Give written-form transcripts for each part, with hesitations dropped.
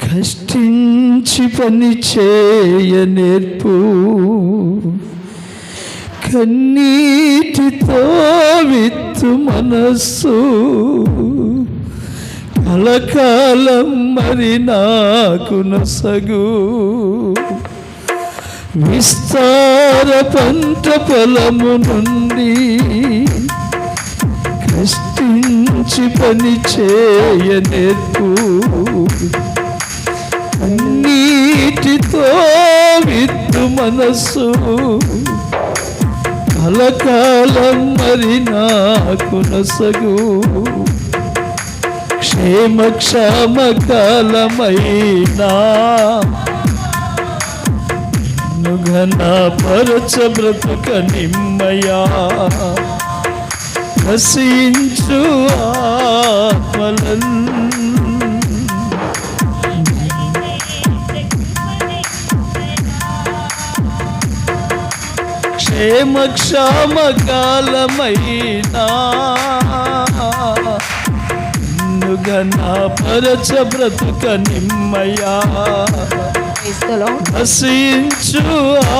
కష్టించి పని చేయ నేర్పు, కన్నీటితో విత్తు మనస్సు, కలకాలం మరి నాకు నొసగు. విస్తార పంట పొలము నుండి కష్టించి పని చేయ నేర్పు, నీటితో విత్తు మనస్సు, కలకాలం మరి నాకు నొసగు. క్షేమ కాలమైనా ఘన పరచ బ్రతుక నిమ్మయా, నశించు ఆత్మలన్ క్షేమ కాలమైనా ఘన పరచ బ్రతుక నిమ్మయా, నశించు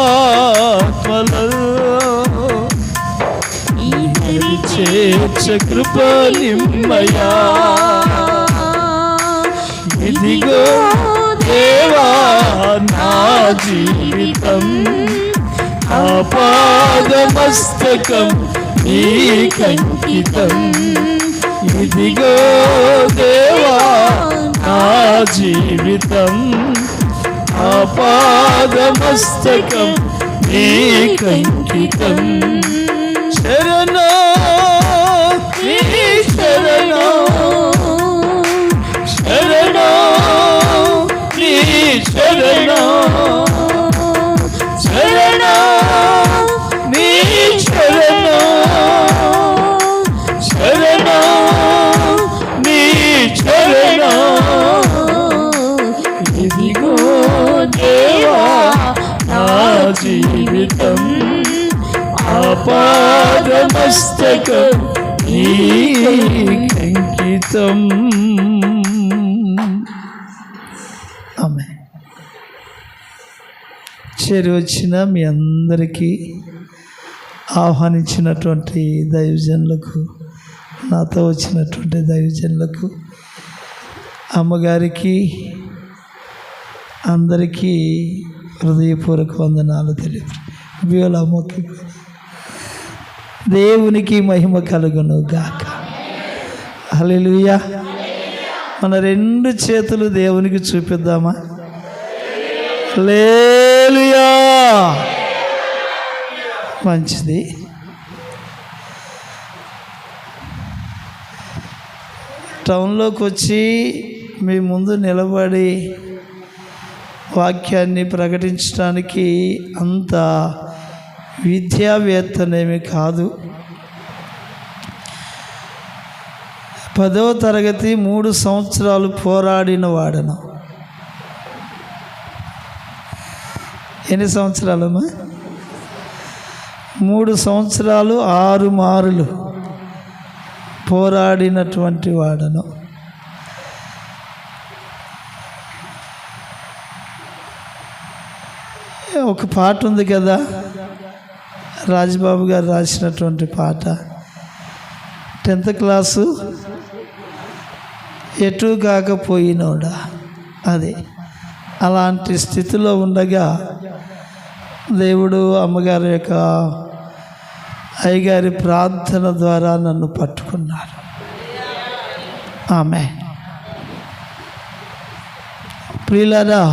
ఆత్మలలో చేర్చ కృప నిమ్మయా. ఇదిగో దేవా నా జీవితం, ఆపాదమస్తకం నీకంకితం. ఇదిగో దేవా నా జీవితం, ఆపాదమస్తకం నీకంకితం. శరణో నీ శరణో, శరణో నీ శరణో, శరణో నీ శరణో, శరణో నీ శరణో. ఇదిగో దేవా నా జీవితం, ఆపాదమస్తకం నీకంకితం. ఆమేన్. చేరి వచ్చిన మీ అందరికీ, ఆహ్వానించినటువంటి దైవజనులకు, నాతో వచ్చినటువంటి దైవజనులకు, అమ్మగారికి అందరికీ హృదయపూర్వక వందనాలు తెలియదు. దేవునికి మహిమ కలుగును గాక. హల్లెలూయా. మన రెండు చేతులు దేవునికి చూపిద్దామా? హల్లెలూయా. మంచిది. టౌన్లోకి వచ్చి మీ ముందు నిలబడి వాక్యాన్ని ప్రకటించడానికి అంత విద్యావేత్తనేమి కాదు. 10వ తరగతి 3 సంవత్సరాలు పోరాడిన వాడను. ఎన్ని సంవత్సరాలమ్మా? 3 సంవత్సరాలు 6 మారులు పోరాడినటువంటి వాడను. ఒక పాట ఉంది కదా, రాజబాబు గారు రాసినటువంటి పాట, 10th క్లాసు ఎటు కాకపోయినోడా. అది అలాంటి స్థితిలో ఉండగా దేవుడు అమ్మగారి యొక్క అయ్యగారి ప్రార్థన ద్వారా నన్ను పట్టుకున్నారు. ఆమె ప్రియులారా,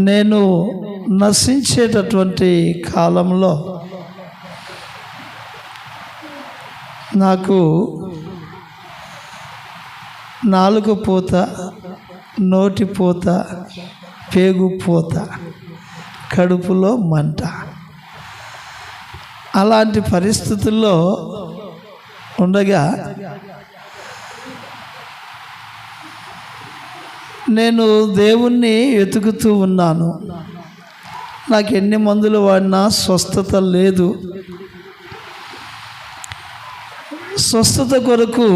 నేను నశించేటటువంటి కాలంలో నాకు నాలుగు పూత, నోటి పూత, పేగు పూత, కడుపులో మంట. అలాంటి పరిస్థితుల్లో ఉండగా నేను దేవుణ్ణి వెతుకుతూ ఉన్నాను. నాకు ఎన్ని మందులు వాడినా స్వస్థత లేదు. స్వస్థత కొరకు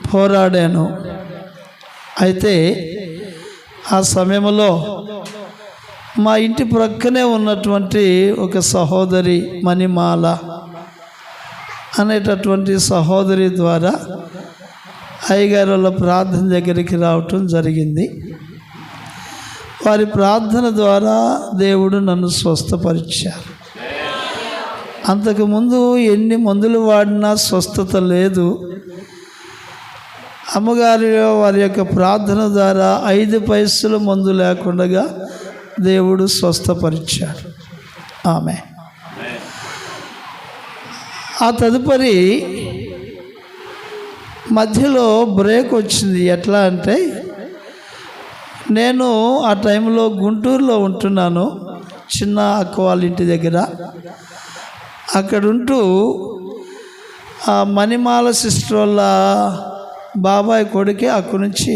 పోరాడాను. అయితే ఆ సమయంలో మా ఇంటి ప్రక్కనే ఉన్నటువంటి ఒక సహోదరి మణిమాల అనేటటువంటి సహోదరి ద్వారా అయ్యగారు వాళ్ళ ప్రార్థన దగ్గరికి రావటం జరిగింది. వారి ప్రార్థన ద్వారా దేవుడు నన్ను స్వస్థపరిచారు. అంతకుముందు ఎన్ని మందులు వాడినా స్వస్థత లేదు. అమ్మగారి వారి యొక్క ప్రార్థన ద్వారా 5 పైసలు మందు లేకుండా దేవుడు స్వస్థపరిచాడు. ఆమె ఆ తదుపరి మధ్యలో బ్రేక్ వచ్చింది. ఎట్లా అంటే, నేను ఆ టైంలో గుంటూరులో ఉంటున్నాను, చిన్న అక్క వాళ్ళ ఇంటి దగ్గర. అక్కడుంటూ ఆ మణిమాల సిస్టర్ వాళ్ళ బాబాయ్ కొడుకే అక్కడి నుంచి,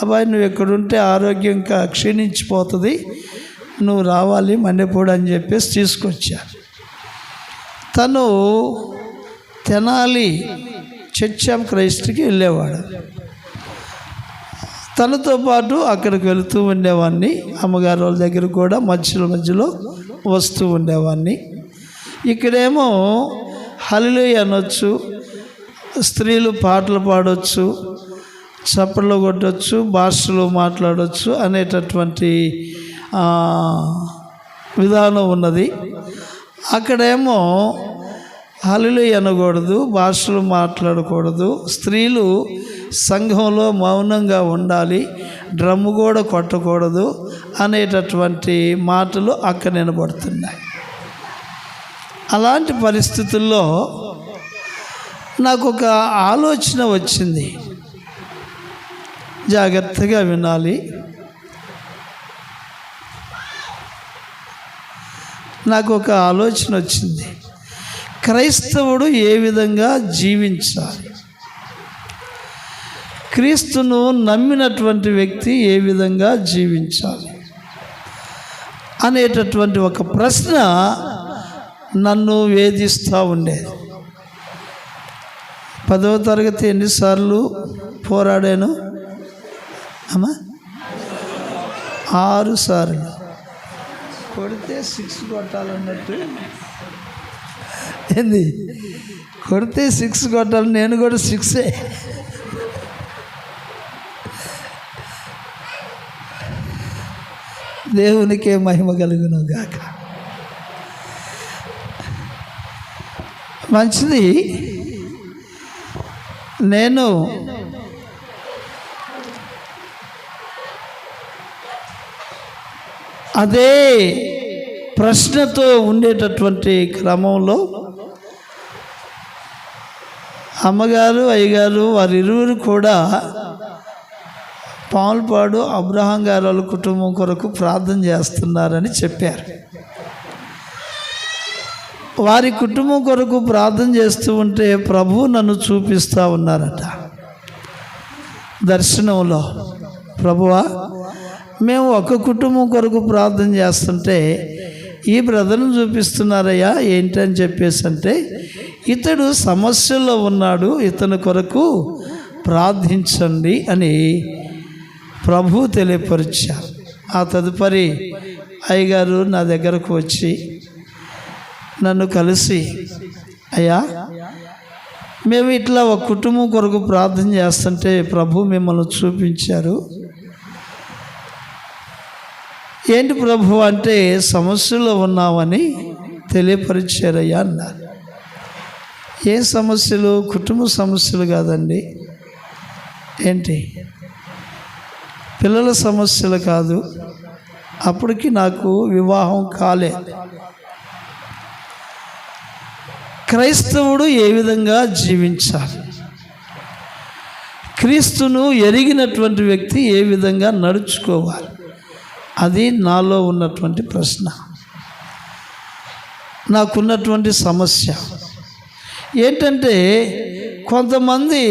అబ్బాయి నువ్వు ఎక్కడుంటే ఆరోగ్యం ఇంకా క్షీణించిపోతుంది, నువ్వు రావాలి మన్నెపూడి అని చెప్పేసి తీసుకొచ్చారు. తను తెనాలి చర్చ్ ఆఫ్ క్రైస్ట్కి వెళ్ళేవాడు. తనతో పాటు అక్కడికి వెళుతూ ఉండేవాడిని. అమ్మగారు వాళ్ళ దగ్గర కూడా మధ్యలో వస్తూ ఉండేవాడిని. ఇక్కడేమో హల్లెలూయా అనొచ్చు, స్త్రీలు పాటలు పాడవచ్చు, చప్పట్లు కొట్టవచ్చు, భాషలు మాట్లాడవచ్చు అనేటటువంటి విధానం ఉన్నది. అక్కడేమో హల్లెలూయా అనకూడదు, భాషలు మాట్లాడకూడదు, స్త్రీలు సంఘంలో మౌనంగా ఉండాలి, డ్రమ్ము కూడా కొట్టకూడదు అనేటటువంటి మాటలు అక్కడ వినబడుతున్నాయి. అలాంటి పరిస్థితుల్లో నాకు ఒక ఆలోచన వచ్చింది, జాగ్రత్తగా వినాలి. నాకు ఒక ఆలోచన వచ్చింది, క్రైస్తవుడు ఏ విధంగా జీవించాలి, క్రీస్తును నమ్మినటువంటి వ్యక్తి ఏ విధంగా జీవించాలి అనేటటువంటి ఒక ప్రశ్న నన్ను వేధిస్తూ ఉండేది. 10వ తరగతి ఎన్నిసార్లు పోరాడాను అమ్మా? 6 సార్లు. కొడితే 6 కొట్టాలన్నట్టు ఏంది, కొడితే 6 కొట్టాలి, నేను కూడా 6ఏ. దేవునికే మహిమ కలుగును గాక. మంచిది. నేను అదే ప్రశ్నతో ఉండేటటువంటి క్రమంలో అమ్మగారు అయ్యగారు వారిరువురు కూడా పాములపాడు అబ్రహాం గారు వాళ్ళ కుటుంబం కొరకు ప్రార్థన చేస్తున్నారని చెప్పారు. వారి కుటుంబం కొరకు ప్రార్థన చేస్తూ ఉంటే ప్రభువు నన్ను చూపిస్తూ ఉన్నారట దర్శనంలో. ప్రభువా, మేము ఒక కుటుంబం కొరకు ప్రార్థన చేస్తుంటే ఈ బ్రదర్ను చూపిస్తున్నారయ్యా, ఏంటని చెప్పేసి అంటే, ఇతడు సమస్యల్లో ఉన్నాడు, ఇతని కొరకు ప్రార్థించండి అని ప్రభువు తెలియపరిచారు. ఆ తదుపరి అయ్యగారు నా దగ్గరకు వచ్చి నన్ను కలిసి, అయ్యా మేము ఇట్లా ఒక కుటుంబం కొరకు ప్రార్థన చేస్తుంటే ప్రభు మిమ్మల్ని చూపించారు. ఏంటి ప్రభు అంటే, సమస్యలో ఉన్నామని తెలియపరిచారయ్యా అన్నారు. ఏ సమస్యలు? కుటుంబ సమస్యలు కాదండి. ఏంటి? పిల్లల సమస్యలు కాదు. అప్పటికి నాకు వివాహం కాలేదు. క్రైస్తవుడు ఏ విధంగా జీవించాలి, క్రీస్తును ఎరిగినటువంటి వ్యక్తి ఏ విధంగా నడుచుకోవాలి, అది నాలో ఉన్నటువంటి ప్రశ్న, నాకున్నటువంటి సమస్య. ఏంటంటే, కొంతమంది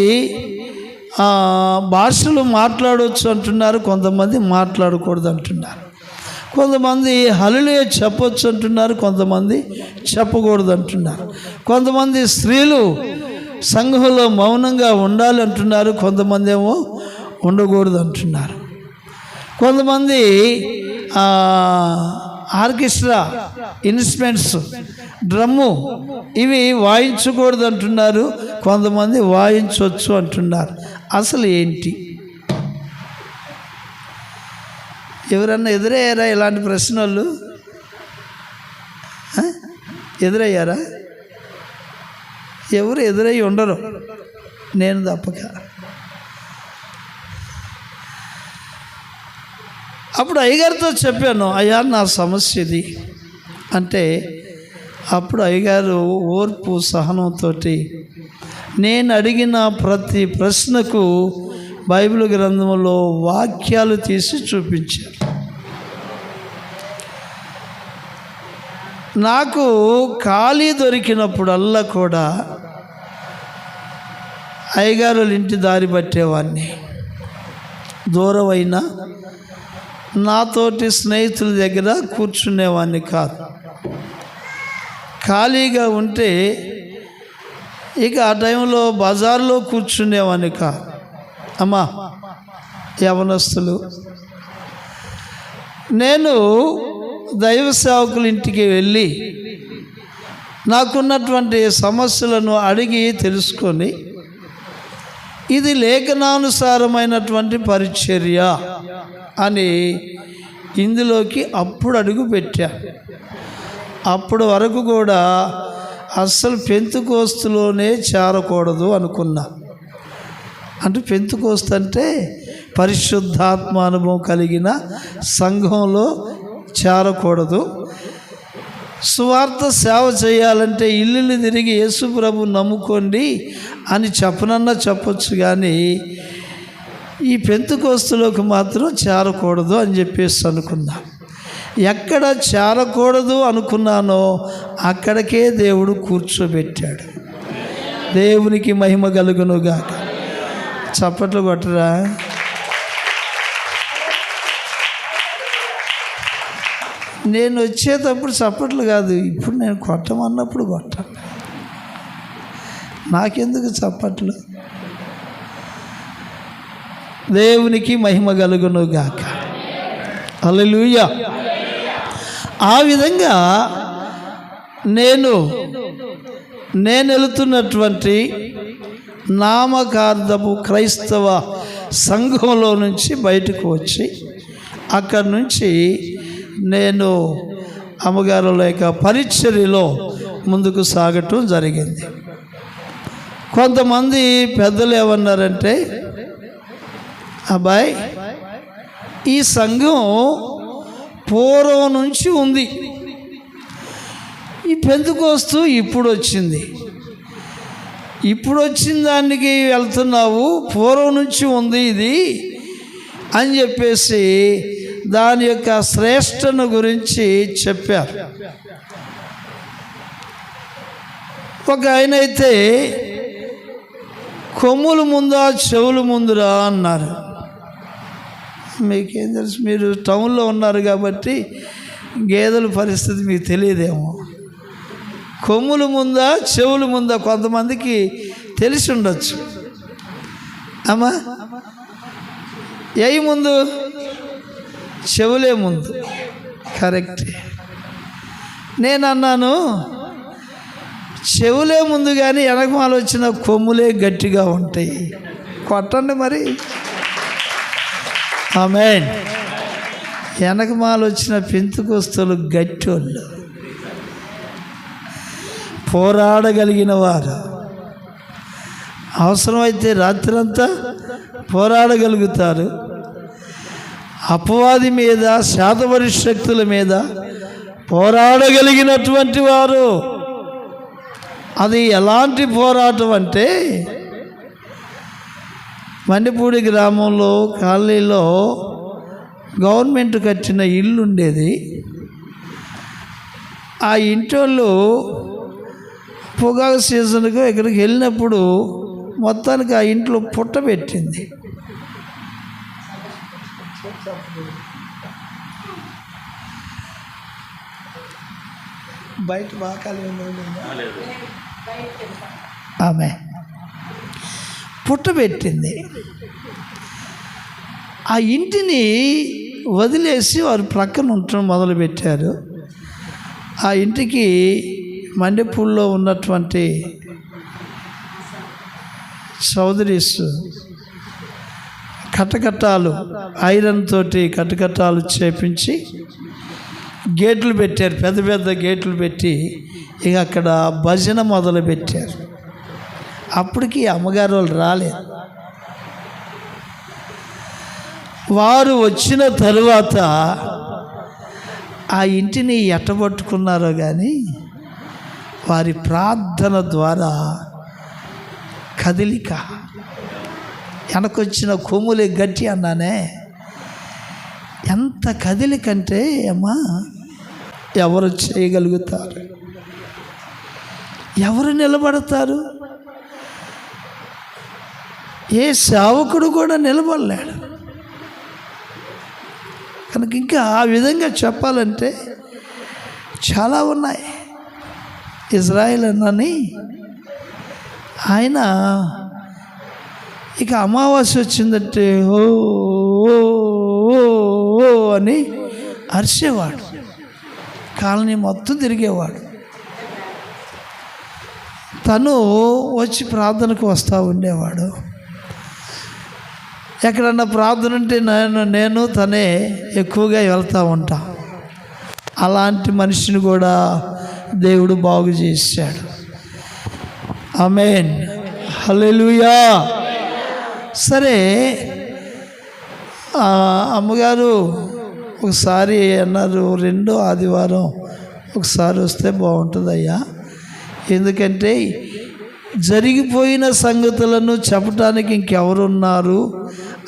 భాషలు మాట్లాడవచ్చు అంటున్నారు, కొంతమంది మాట్లాడకూడదు అంటున్నారు, కొంతమంది హల్లెలూయా చెప్పొచ్చు అంటున్నారు, కొంతమంది చెప్పకూడదు అంటున్నారు, కొంతమంది స్త్రీలు సంఘంలో మౌనంగా ఉండాలి అంటున్నారు, కొంతమంది ఏమో ఉండకూడదు అంటున్నారు. కొంతమంది ఆర్కెస్ట్రా ఇన్స్ట్రుమెంట్స్, డ్రమ్ము ఇవి వాయించకూడదు అంటున్నారు. కొంతమంది వాయించవచ్చు అంటున్నారు. అసలు ఏంటి? ఎవరన్నా ఎదురయ్యారా ఇలాంటి ప్రశ్నలు? ఎదురయ్యారా? ఎవరు ఎదురయ్యి ఉండరు, నేను తప్పక. అప్పుడు అయ్యగారితో చెప్పాను, అయ్యా నా సమస్య ఇది అంటే, అప్పుడు అయ్యగారు ఓర్పు సహనంతో నేను అడిగిన ప్రతి ప్రశ్నకు బైబిల్ గ్రంథంలో వాక్యాలు తీసి చూపించారు. నాకు ఖాళీ దొరికినప్పుడల్లా కూడా అయ్యగారుల ఇంటి దారి పట్టేవాడిని. దూరమైనా నాతోటి స్నేహితుల దగ్గర కూర్చునేవాడిని కాదు. ఖాళీగా ఉంటే ఇక ఆ టైంలో బజార్లో కూర్చునేవాడిని కాదు. అమ్మా యవనస్తులు, నేను దైవ సేవకుల ఇంటికి వెళ్ళి నాకున్నటువంటి సమస్యలను అడిగి తెలుసుకొని, ఇది లేఖనానుసారమైనటువంటి పరిచర్య అని ఇందులోకి అప్పుడు అడుగు పెట్టా. అప్పుడు వరకు కూడా అస్సలు పెంతుకోస్తులోనే చేరకూడదు అనుకున్నా. అంటే పెంతుకోస్తు అంటే పరిశుద్ధాత్మ అనుభవం కలిగిన సంఘంలో చేరకూడదు. సువార్త సేవ చేయాలంటే ఇల్లు తిరిగి యేసు ప్రభు నమ్ముకోండి అని చెప్పనన్నా చెప్పొచ్చు, కానీ ఈ పెంతుకోస్తులోకి మాత్రం చేరకూడదు అని చెప్పేసి అనుకున్నా. ఎక్కడ చేరకూడదు అనుకున్నానో అక్కడికే దేవుడు కూర్చోబెట్టాడు. దేవునికి మహిమ కలుగునుగాక. చప్పట్లు కొట్టరా? నేను వచ్చేటప్పుడు చప్పట్లు కాదు, ఇప్పుడు నేను కొట్టమన్నప్పుడు కొట్టాను. నాకెందుకు చప్పట్లు? దేవునికి మహిమ కలుగునుగాక. హల్లెలూయా. ఆ విధంగా నేను వెళుతున్నటువంటి నామకార్థపు క్రైస్తవ సంఘంలో నుంచి బయటకు వచ్చి అక్కడి నుంచి నేను అమ్మగారు లేక పరిచర్యలో ముందుకు సాగటం జరిగింది. కొంతమంది పెద్దలు ఏమన్నారంటే, అబ్బాయి ఈ సంఘం పూర్వం నుంచి ఉంది, ఈ పెంతుకోస్తు ఇప్పుడు వచ్చింది, ఇప్పుడు వచ్చిన దానికి వెళ్తున్నావు, పూర్వం నుంచి ఉంది ఇది అని చెప్పేసి దాని యొక్క శ్రేష్టను గురించి చెప్పారు. ఒక ఆయన అయితే కొమ్ములు ముందా చెవులు ముందురా అన్నారు. మీకేం తెలుసు, మీరు టౌన్లో ఉన్నారు కాబట్టి గేదెల పరిస్థితి మీకు తెలియదేమో. కొమ్ములు ముందా చెవులు ముందా కొంతమందికి తెలిసి ఉండొచ్చు. అమ్మా ఏయి ముందు? చెవులే ముందు. కరెక్ట్. నేను అన్నాను చెవులే ముందు, కానీ వెనకమాల వచ్చిన కొమ్ములే గట్టిగా ఉంటాయి. కొట్టండి మరి. ఆమేన్. వెనకమాల వచ్చిన పెంతుకోస్తులు గట్టోళ్ళు, పోరాడగలిగిన వారు, అవసరమైతే రాత్రంతా పోరాడగలుగుతారు. అపవాది మీద, శాతవరి శక్తుల మీద పోరాడగలిగినటువంటి వారు. అది ఎలాంటి పోరాటం అంటే, మండిపూడి గ్రామంలో కాలనీలో గవర్నమెంట్ కట్టిన ఇల్లు ఉండేది. ఆ ఇంటోళ్ళు పొగాకు సీజన్కు ఇక్కడికి వెళ్ళినప్పుడు మొత్తానికి ఆ ఇంట్లో పుట్ట పెట్టింది. బయట బాగా ఆమె పుట్ట పెట్టింది. ఆ ఇంటిని వదిలేసి వారు ప్రక్కన ఉండటం మొదలుపెట్టారు. ఆ ఇంటికి మండెపూల్లో ఉన్నటువంటి చౌదరీస్ కటకటాలు, ఐరన్ తోటి కటకటాలు చేపించి గేట్లు పెట్టారు, పెద్ద పెద్ద గేట్లు పెట్టి ఇక అక్కడ భజన మొదలు పెట్టారు. అప్పటికి అమ్మగారు వాళ్ళు రాలేదు. వారు వచ్చిన తరువాత ఆ ఇంటిని ఎట్టబట్టుకున్నారో కానీ వారి ప్రార్థన ద్వారా కదిలిక, వెనకొచ్చిన కొమ్ములే గట్టి అన్నానే, ఎంత కదిలికంటే అమ్మా ఎవరు చేయగలుగుతారు? ఎవరు నిలబడతారు? ఏ సేవకుడు కూడా నిలబడలేడు. కనుక ఇంకా ఆ విధంగా చెప్పాలంటే చాలా ఉన్నాయి. ఇజ్రాయేల్ అన్నని ఆయన ఇక అమావాస్య వచ్చిందంటే ఓ ఓ అని అరిచేవాడు, కాలనీ మొత్తం తిరిగేవాడు. తను వచ్చి ప్రార్థనకు వస్తూ ఉండేవాడు. ఎక్కడన్నా ప్రార్థన ఉంటే నేను తనే ఎక్కువగా వెళ్తూ ఉంటా. అలాంటి మనిషిని కూడా దేవుడు బాగు చేశాడు. ఆమేన్, హల్లెలూయా. సరే, అమ్మగారు ఒకసారి అన్నారు, రెండో ఆదివారం ఒకసారి వస్తే బాగుంటుందయ్యా, ఎందుకంటే జరిగిపోయిన సంగతులను చెప్పడానికి ఇంకెవరున్నారు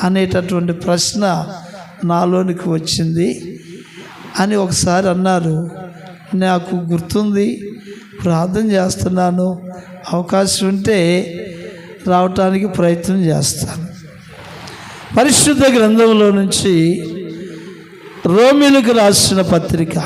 అనేటటువంటి ప్రశ్న నాలోనికి వచ్చింది అని ఒకసారి అన్నారు. నాకు గుర్తుంది, ప్రార్థన చేస్తున్నాను, అవకాశం ఉంటే రావటానికి ప్రయత్నం చేస్తాను. పరిశుద్ధ గ్రంథంలో నుంచి రోమీయులకు రాసిన పత్రిక